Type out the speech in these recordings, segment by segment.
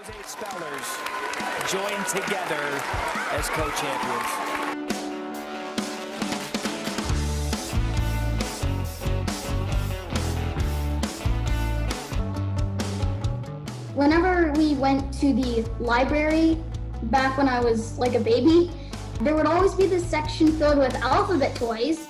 Those 8 spellers join together as co-champions. Whenever we went to the library back when I was like a baby, there would always be this section filled with alphabet toys.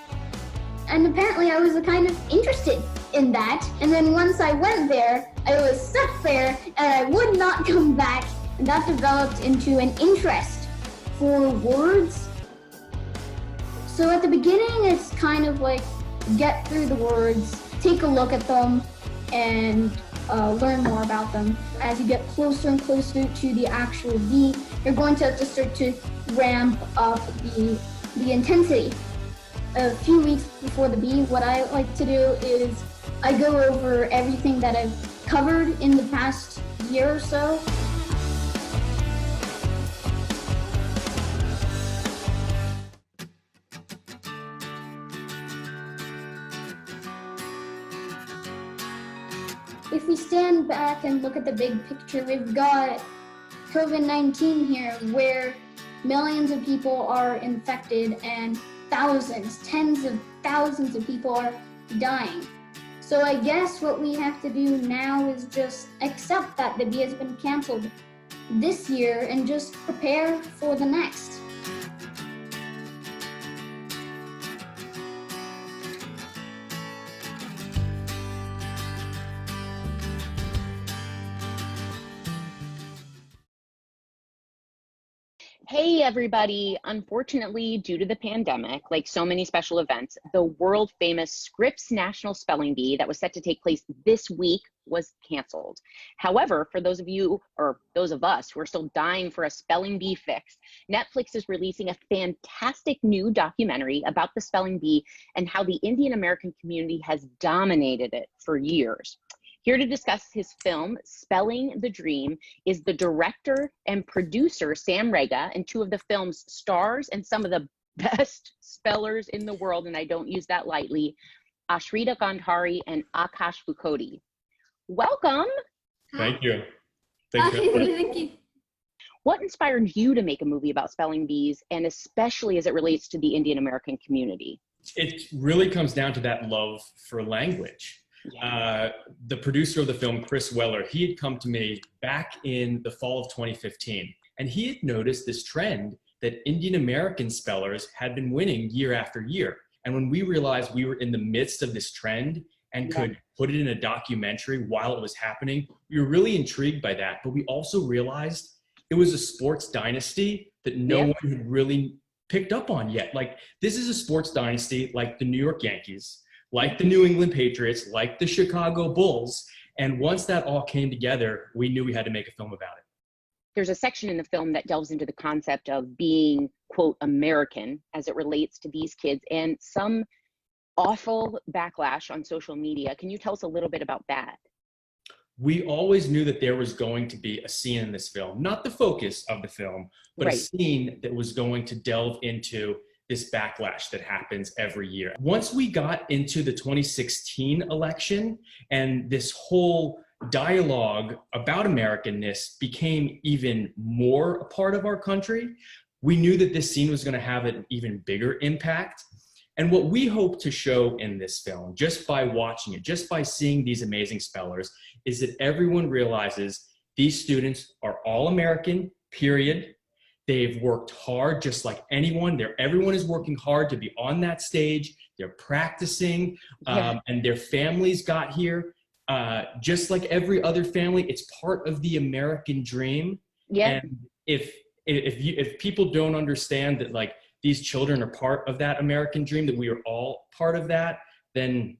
And apparently I was kind of interested in that. And then once I went there, I was stuck there and I would not come back. And that developed into an interest for words. So at the beginning, it's kind of like get through the words, take a look at them, and learn more about them. As you get closer and closer to the actual bee, you're going to have to start to ramp up the intensity. A few weeks before the bee, what I like to do is I go over everything that I've covered in the past year or so. If we stand back and look at the big picture, we've got COVID-19 here, where millions of people are infected and thousands, tens of thousands of people are dying. So I guess what we have to do now is just accept that the bee has been canceled this year and just prepare for the next. Hey everybody, unfortunately, due to the pandemic, like so many special events, the world famous Scripps National Spelling Bee that was set to take place this week was canceled. However, for those of you, or those of us who are still dying for a spelling bee fix, Netflix is releasing a fantastic new documentary about the spelling bee and how the Indian American community has dominated it for years. Here to discuss his film, Spelling the Dream, is the director and producer, Sam Rega, and 2 of the film's stars and some of the best spellers in the world, and I don't use that lightly, Ashrita and Akash. Welcome. Thank you. Thank you. What inspired you to make a movie about spelling bees, and especially as it relates to the Indian American community? It really comes down to that love for language. The producer of the film, Chris Weller, he had come to me back in the fall of 2015, and he had noticed this trend that Indian American spellers had been winning year after year. And when we realized we were in the midst of this trend and could put it in a documentary while it was happening, we were really intrigued by that. But we also realized it was a sports dynasty that no one had really picked up on yet. Like, this is a sports dynasty like the New York Yankees, like the New England Patriots, like the Chicago Bulls. And once that all came together, we knew we had to make a film about it. There's a section in the film that delves into the concept of being, quote, American as it relates to these kids and some awful backlash on social media. Can you tell us a little bit about that? We always knew that there was going to be a scene in this film, not the focus of the film, but a scene that was going to delve into this backlash that happens every year. Once we got into the 2016 election and this whole dialogue about Americanness became even more a part of our country, we knew that this scene was going to have an even bigger impact. And what we hope to show in this film, just by watching it, just by seeing these amazing spellers, is that everyone realizes these students are all American, period. They've worked hard just like anyone. Everyone is working hard to be on that stage. They're practicing, and their families got here. Just like every other family, it's part of the American dream. And if people don't understand that, like, these children are part of that American dream, that we are all part of that, then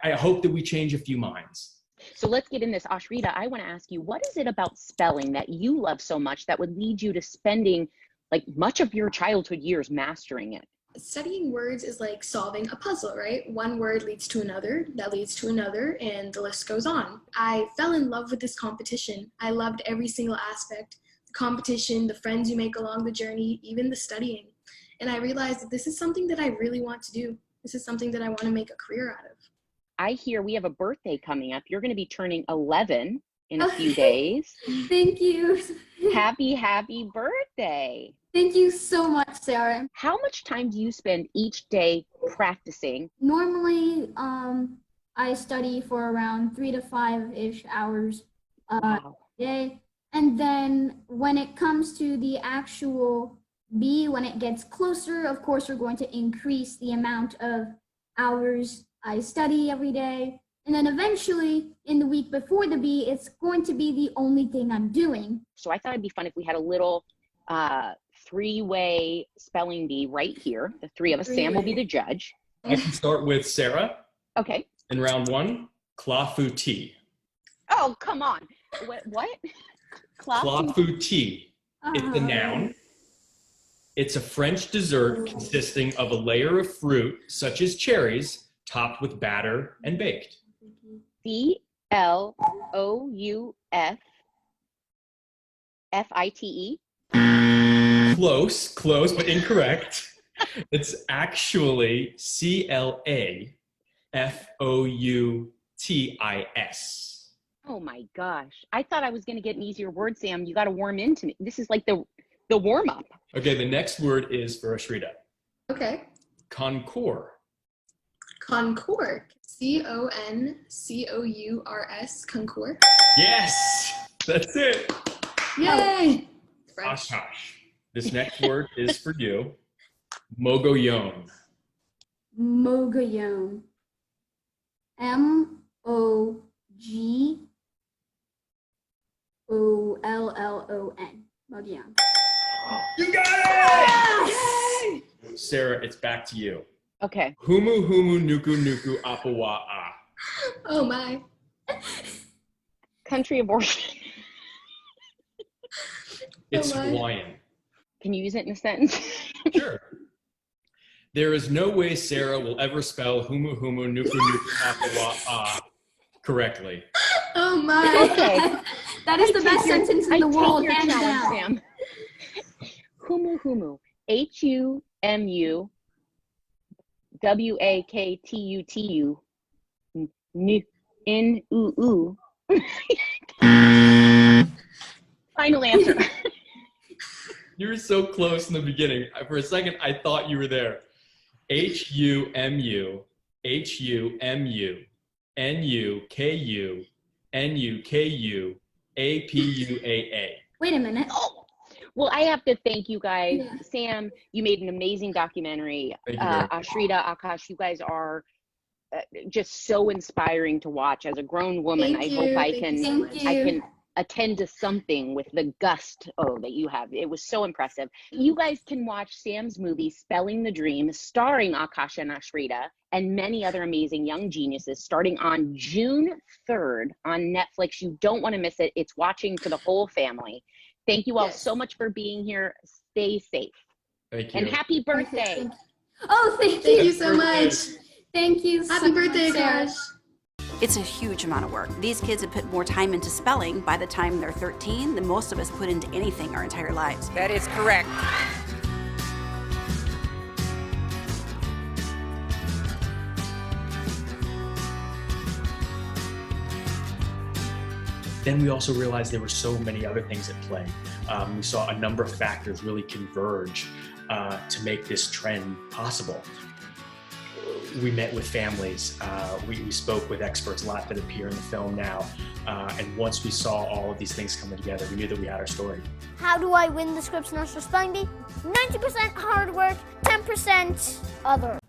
I hope that we change a few minds. So let's get in this. Ashrita, I want to ask you, what is it about spelling that you love so much that would lead you to spending like much of your childhood years mastering it? Studying words is like solving a puzzle, right? One word leads to another, that leads to another, and the list goes on. I fell in love with this competition. I loved every single aspect. The competition, the friends you make along the journey, even the studying. And I realized that this is something that I really want to do. This is something that I want to make a career out of. I hear we have a birthday coming up. You're going to be turning 11 in a few days. Thank you. Happy birthday. Thank you so much, Sarah. How much time do you spend each day practicing? Normally, I study for around 3 to 5-ish hours a day. And then when it comes to the actual bee, when it gets closer, of course, we're going to increase the amount of hours I study every day. And then eventually, in the week before the bee, it's going to be the only thing I'm doing. So I thought it'd be fun if we had a little three-way spelling bee right here. The three of us. Sam will be the judge. I can start with Sarah. Okay. In round 1, clafouti. Oh, come on. What? Clafouti. It's a noun. It's a French dessert consisting of a layer of fruit, such as cherries, topped with batter and baked. CLOUFFITE. Close, but incorrect. It's actually CLAFOUTIS. Oh my gosh. I thought I was going to get an easier word, Sam. You got to warm into me. This is like the warm-up. Okay, the next word is for Ashrita. Okay. Concours. Concours. CONCOURS. Concours. Yes, that's it. Yay! Akash. This next word is for you. Mogollon. Mogollon. MOGOLLON. Mogollon. You got it! Yay! Sarah, it's back to you. Okay. Humu nuku nuku apawa'a. Oh my. Country of origin. It's my. Hawaiian. Can you use it in a sentence? Sure. There is no way Sarah will ever spell humu nuku nuku apawa'a correctly. Oh my. Okay. That is the best sentence in the world, I take hands your challenge, down. Sam. Humu. HUMU. WAKTUTU. NUU. Final answer. You were so close in the beginning. For a second, I thought you were there. HUMU NUKU NUKU APUAA. Wait a minute. Oh, well, I have to thank you guys. Yeah. Sam, you made an amazing documentary. Thank you very much. Ashrita, Akash, you guys are just so inspiring to watch. As a grown woman, Thank I you. hope I Thank can you. attend to something with the gusto that you have. It was so impressive. You guys can watch Sam's movie, Spelling the Dream, starring Akash and Ashrita, and many other amazing young geniuses, starting on June 3rd on Netflix. You don't want to miss it. It's watching for the whole family. Thank you all so much for being here. Stay safe. Thank you. And happy birthday. Oh, thank you so much. Thank you so much. Happy birthday, Akash. It's a huge amount of work. These kids have put more time into spelling by the time they're 13 than most of us put into anything our entire lives. That is correct. Then we also realized there were so many other things at play. We saw a number of factors really converge to make this trend possible. We met with families, we spoke with experts, a lot that appear in the film now, and once we saw all of these things coming together, we knew that we had our story. How do I win the Scripps National Spelling Bee? 90% hard work, 10% other.